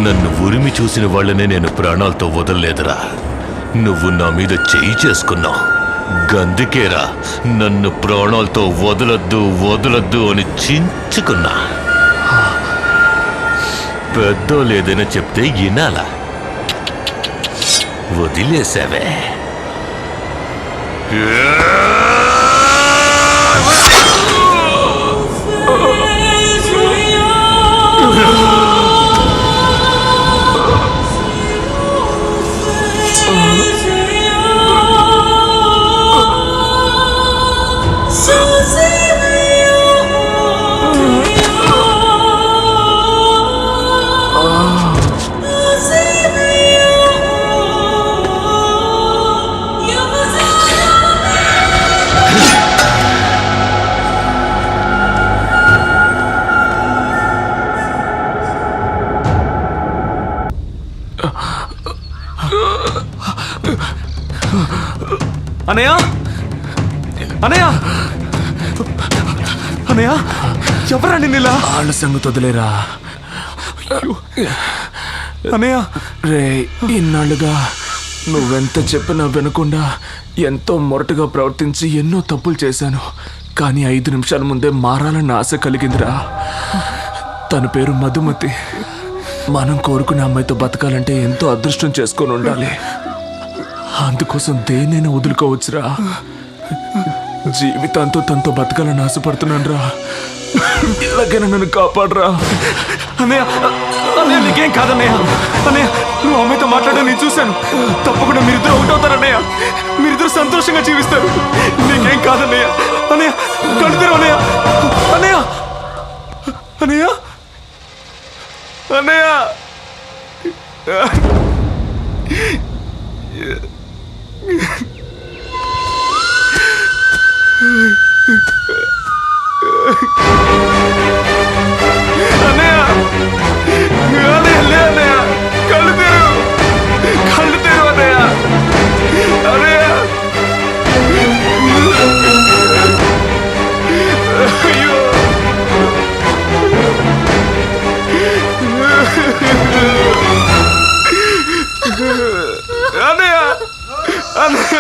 నన్ను ఉరిమి చూసిన వాళ్ళనే నేను ప్రాణాలతో వదలలేదురా. నువ్వు నా మీద చెయ్యి చేసుకున్నావు. గందుకేరా నన్ను ప్రాణాలతో వదలొద్దు వదలొద్దు అని చించుకున్నా. పెద్దోలేదైనా చెప్తే వినాలా? వదిలేసావే. అనయ్య అనయ్య అనయ్య ఎవరండి నీలా? వాళ్ళ సంగతి వదిలేరా అనయ్య. రే, ఇన్నాళ్ళుగా నువ్వెంత చెప్పినా వినకుండా ఎంతో మొరటుగా ప్రవర్తించి ఎన్నో తప్పులు చేశాను. కానీ 5 నిమిషాల ముందే మారాలన్న ఆశ కలిగిందిరా. తన పేరు మధుమతి. మనం కోరుకునే అమ్మాయితో బతకాలంటే ఎంతో అదృష్టం చేసుకొని ఉండాలి. అందుకోసం దేన్నైనా వదులుకోవచ్చురా. జీవితాంతో తనతో బతకాలని ఆశపడుతున్నాను రా. ఎలాగైనా నన్ను కాపాడరా. అన్నయ్య అన్నయ్య నీకేం కాదన్నయ్య. అన్నయ్య నువ్వు అమ్మాయితో మాట్లాడడం నేను చూశాను. తప్పకుండా మీరిద్దరు ఒకటవుతారన్నయ్య. మీరిద్దరు సంతోషంగా జీవిస్తారు. నీకేం కాదన్నయ్య. అన్నయ్య కలుతారు అన్నయ్య. అన్నయ్య అన్నయ్య అన్నయ్య అన్నయ్య అన్నయ్య లే అన్నయ్య. కళ్ళు తెరు అన్నయ్య. అన్నయ్య అయ్యో అన్నయ్య అన్నయ్య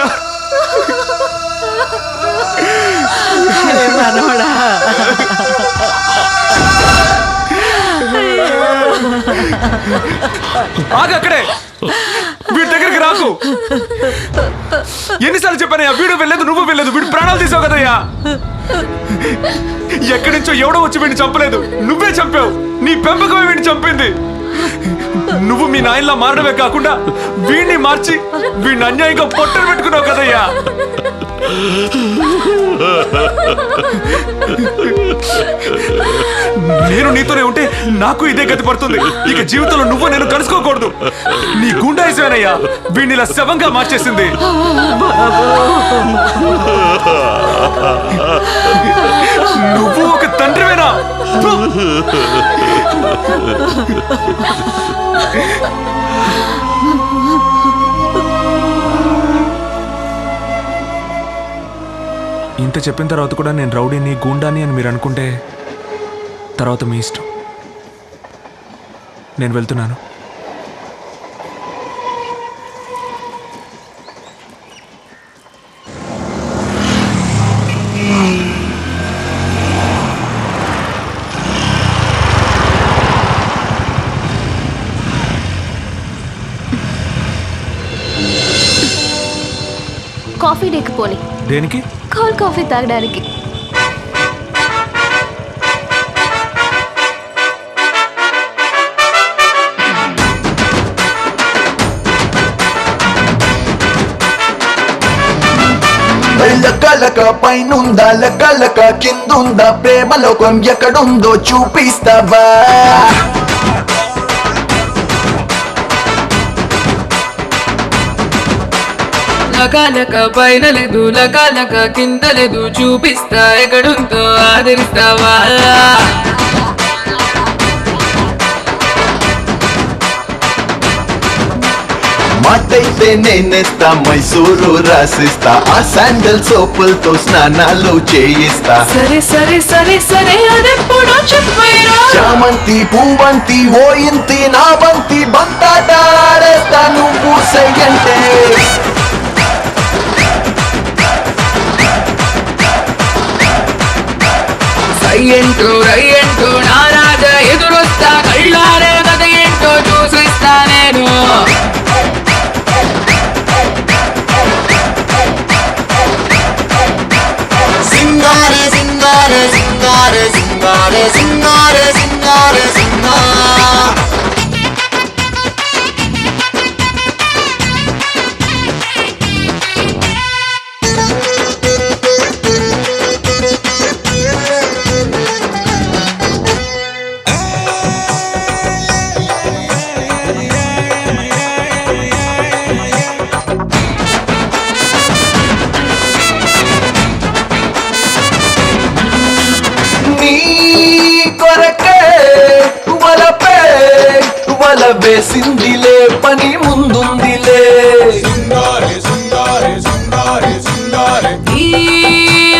మనవడా. ఆగక్కడే. వీడి దగ్గరికి రాకు. ఎన్నిసార్లు చెప్పానయ్యా? వీడు వెళ్ళలేదు, నువ్వు వెళ్ళలేదు. వీడు ప్రాణాలు తీసావు కదయ్యా. ఎక్కడి నుంచో ఎవడో వచ్చి వీడిని చంపలేదు, నువ్వే చంపావు. నీ పెంపకమే వీడిని చంపింది. నువ్వు మీ నాయనలా మారడమే కాకుండా వీడిని మార్చి వీడిని అన్యాయంగా పొట్టలు పెట్టుకున్నావు కదయ్యా. నేను నీతోనే ఉంటే నాకు ఇదే గతి పడుతుంది. ఇక జీవితంలో నువ్వు నేను కలుసుకోకూడదు. నీ గుండాయిసేనయ్యా వీడిని ఇలా శవంగా మార్చేసింది. నువ్వు ఒక తండ్రివేనా? ఇంత చెప్పిన తర్వాత కూడా నేను రౌడీని గూండాని అని మీరు అనుకుంటే తర్వాత మీ ఇష్టం. నేను వెళ్తున్నాను. కాఫీ డేకి పోని. దేనికి? కోల్డ్ కాఫీ తాగడానికి. లక పైనుందా లక కిందుందా ప్రేమ లోకం ఎక్కడుందో చూపిస్తావా? లక పైన లేదు లక కింద లేదు చూపిస్తా ఎక్కడుందో ఆదరిస్తావా? మాటైతే నేనేస్తా మైసూరు రాసిస్తా ఆ శాండల్ సోపులతో స్నానాలు చేయిస్తా. సరే సరే సరే సరే అదెప్పుడో చెప్పేరా. చామంతి పూవంతి ఓ ఇంతి నా బంతి బంతాట ఆడేస్తా నువ్వు సయ్యంటే. రయ్యంటూ నా రాజా ఎదురొస్తా కళ్ళారే కథ ఏంటో చూసిస్తా నేను. సింగారే సింగారే సింగారే సింగారే సింగారే సింగారే సింగారే. వేసిందిలే పని ముందుందిలే. ఈ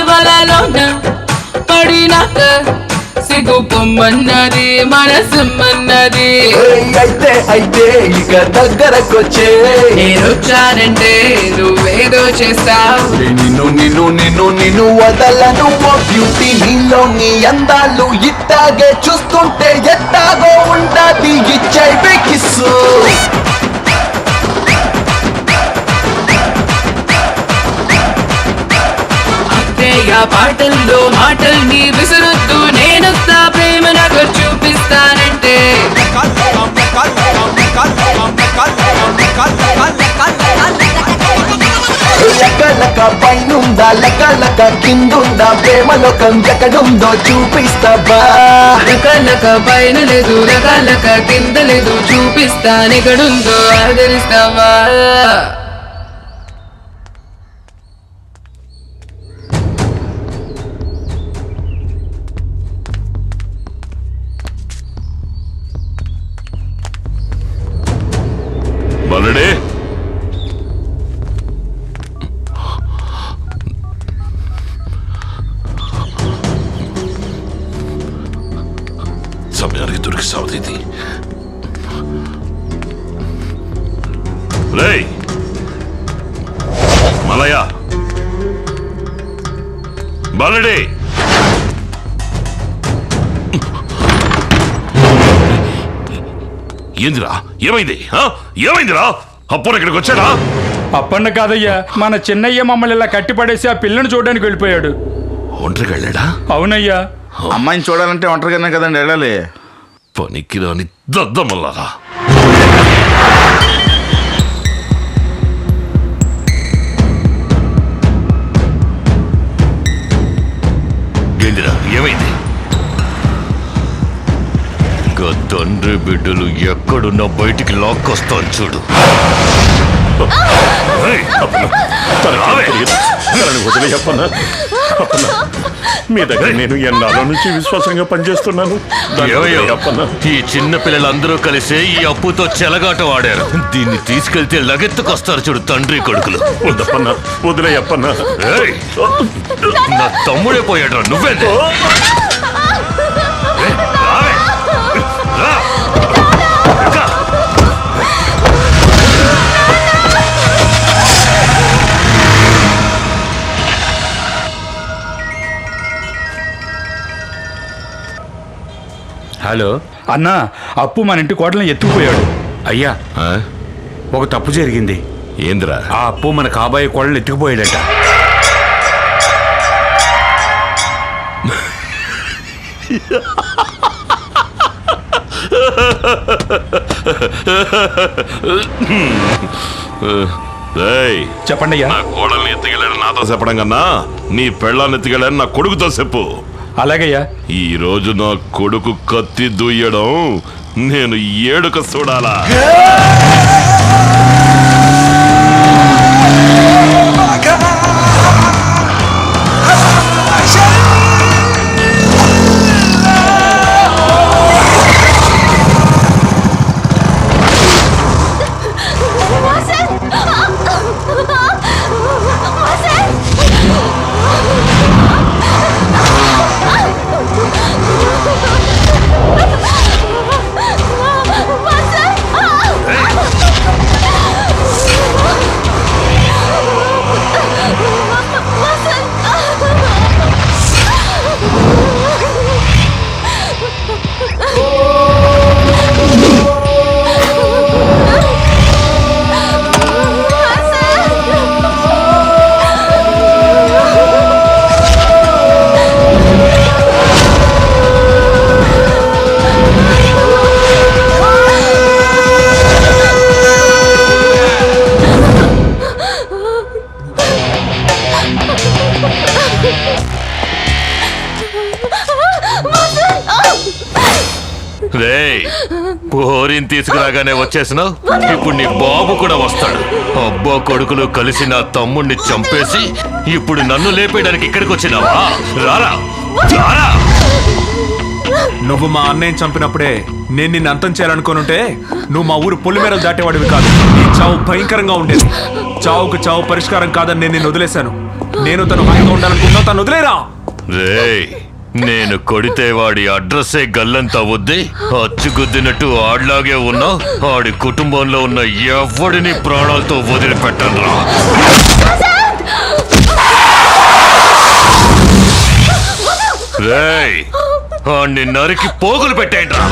వలలోన పడినాక సిగ్గు పొమ్మన్నది మనసమ్మన్నది. అయితే ఇక దగ్గరకొచ్చే నేనొచ్చానంటే నువ్వేదో చేస్తావు. నిన్ను నిన్ను నిన్ను నిన్ను వదలను ఓ బ్యూటీ. నీలోని అందాలు ఇట్టాగే చూస్తుంటే ఎట్టాగో ఉంటది ఇచ్చై కిస్సు. పాటల్లో మాటల్ని విసురుద్దు నేనొస్తా ప్రేమ నాకు చూపిస్తానంటే. లక పైనుందా లక కిందుందా ప్రేమ లోకం ఎక్కడుందో చూపిస్తావా? లక పైన లేదు లక కింద లేదు చూపిస్తానెక్కడుందో ఆదరిస్తావా? బల్లడే సమయానికి దొరికి సావదీది. రేయ్ మలయ బల్లడే ఏందిరా? ఏమైందిరా? అప్పుడు ఇక్కడికి వచ్చాడా? అప్పన్న కాదయ్యా, మన చిన్నయ్య మమ్మల్ని ఇలా కట్టిపడేసి ఆ పిల్లని చూడడానికి వెళ్ళిపోయాడు. ఒంటరికి వెళ్ళాడా? అవునయ్యా. అమ్మాయిని చూడాలంటే ఒంటరిగానే కదండి వెళ్ళాలి. పనికిరాని దద్దమల్లారా. ఏందిరా ఏమైంది? తండ్రి బిడ్డలు ఎక్కడున్నా బయటికి లాక్కొస్తాను చూడు. మీ దగ్గర నేను ఎన్నాళ్ళ నుంచి విశ్వాసంగా పనిచేస్తున్నాను. ఈ చిన్న పిల్లలందరూ కలిసి ఈ అప్పుతో చెలగాట వాడారు. దీన్ని తీసుకెళ్తే లగెత్తుకొస్తారు చూడు తండ్రి కొడుకులు. వద్దప్పన్నా, వదిలేయప్పన్నా. నా తమ్ముడే పోయాడు. నువ్వేందే? హలో అన్నా, అప్పు మన ఇంటి కోటలను ఎత్తుకుపోయాడు. అయ్యా ఒక తప్పు జరిగింది. ఏంద్రా? ఆ అప్పు మన కాబోయే కోళ్ళని ఎత్తుకుపోయాడట. చెప్పండి. నా కోడల్ని ఎత్తుకెళ్ళాను నాతో చెప్పడం కన్నా నీ పెళ్ళాన్ని ఎత్తుకెళ్ళాను నా కొడుకుతో చెప్పు. అలాగయ్యా. ఈ రోజు నా కొడుకు కత్తి దుయ్యడం నేను ఏడుక చూడాలా? పోరిని తీసుకురాగానే వచ్చేసినావు. ఇప్పుడు నీ బాబు కూడా వస్తాడు. అబ్బా కొడుకులు కలిసి నా తమ్ముణ్ణి చంపేసి ఇప్పుడు నన్ను లేపేయడానికి ఇక్కడికి వచ్చినావా? రారా రారా. నువ్వు మా అన్నయ్యని చంపినప్పుడే నేను నిన్ను అంతం చేయాలనుకోనుంటే నువ్వు మా ఊరు పొలిమేరలు దాటేవాడివి కాదు. నీ చావు భయంకరంగా ఉండేది. చావుకు చావు పరిష్కారం కాదని నేను నిన్ను వదిలేశాను. నేను తను హాయిగా ఉండాలనుకున్నా తను వదిలేరా. రేయ్, నేను కొడితే వాడి అడ్రస్సే గల్లంతా వద్ది అచ్చుగుద్దినట్టు ఆడ్లాగే ఉన్నావు. ఆడి కుటుంబంలో ఉన్న ఎవడిని ప్రాణాలతో వదిలిపెట్టనురా. రేయ్, ఆడిని నరికి పోగులు పెట్టేయండి రా.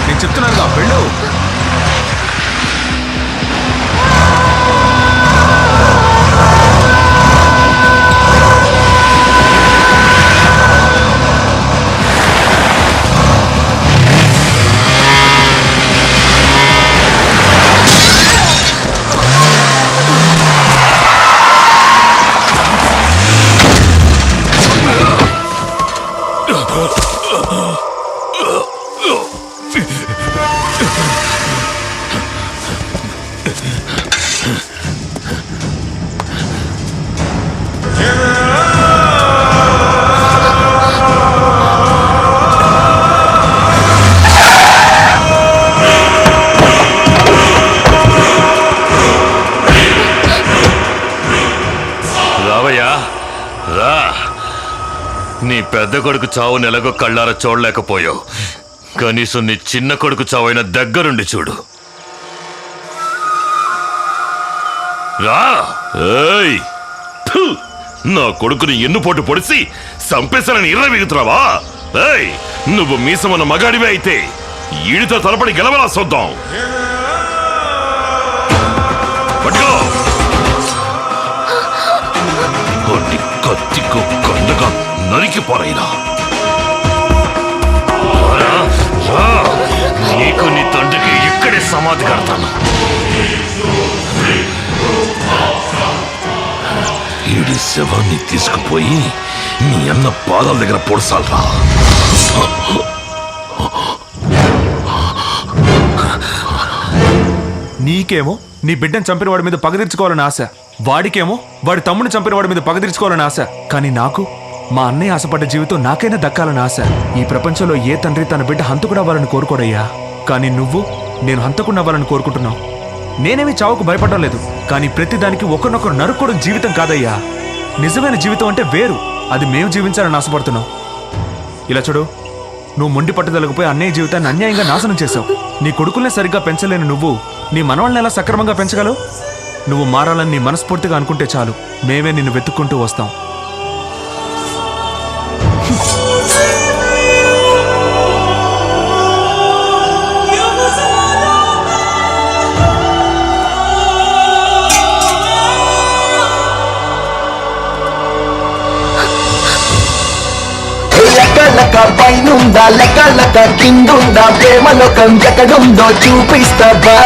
నేను చెప్తున్నాను కా వెళ్ళు. నీ పెద్ద కొడుకు చావు నెలగో కళ్ళారా చూడలేకపోయావు. కనీసం నీ చిన్న కొడుకు చావైన దగ్గరుండి చూడు. రా. ఏయ్! ఫు! నా కొడుకుని ఎన్నుపోటు పొడిసి సంపేశానని ఇర్ర మిగుతున్నావా? ఏయ్! నువ్వు మీసమన్న మగాడివే అయితే ఈడితో తలపడి గెలవలా చూద్దాం. పట్టుకో. కత్తికు కండగా నరికి పారైనా. నీకు నీ తండ్రికి ఇక్కడే సమాధి కడతాను. ఈడి శవాన్ని తీసుకుపోయి నీ అన్న పాదాల దగ్గర పొడసాలరా. నీకేమో నీ బిడ్డను చంపిన వాడి మీద పగ తీర్చుకోవాలని ఆశ, వాడికేమో వాడి తమ్ముడిని చంపిన వాడి మీద పగ తీర్చుకోవాలని ఆశ. కానీ నాకు మా అన్నయ్య ఆశపడ్డ జీవితం నాకైనా దక్కాలని ఆశ. ఈ ప్రపంచంలో ఏ తండ్రి తన బిడ్డ హంతకుడు అవ్వాలని కోరుకోడయ్యా. కానీ నువ్వు నేను హంతకుడు అవ్వాలని కోరుకుంటున్నావు. నేనేమి చావుకు భయపడడం లేదు, కానీ ప్రతిదానికి ఒకరినొకరు నరుక్కోవడం జీవితం కాదయ్యా. నిజమైన జీవితం అంటే వేరు, అది మేము జీవించాలని ఆశపడుతున్నావు. ఇలా చూడు, నువ్వు మొండి పట్టుదలకపోయి అన్నయ్య జీవితాన్ని అన్యాయంగా నాశనం చేశావు. నీ కొడుకుల్నే సరిగ్గా పెంచలేని నువ్వు నీ మనవాళ్ళని ఎలా సక్రమంగా పెంచగలవు? నువ్వు మారాలని నీ మనస్ఫూర్తిగా అనుకుంటే చాలు, మేమే నిన్ను వెతుక్కుంటూ వస్తాం. లెక్క పైనుందా లెక్క కిందుందా ప్రేమలోకం ఎక్కడుందో చూపిస్తావా?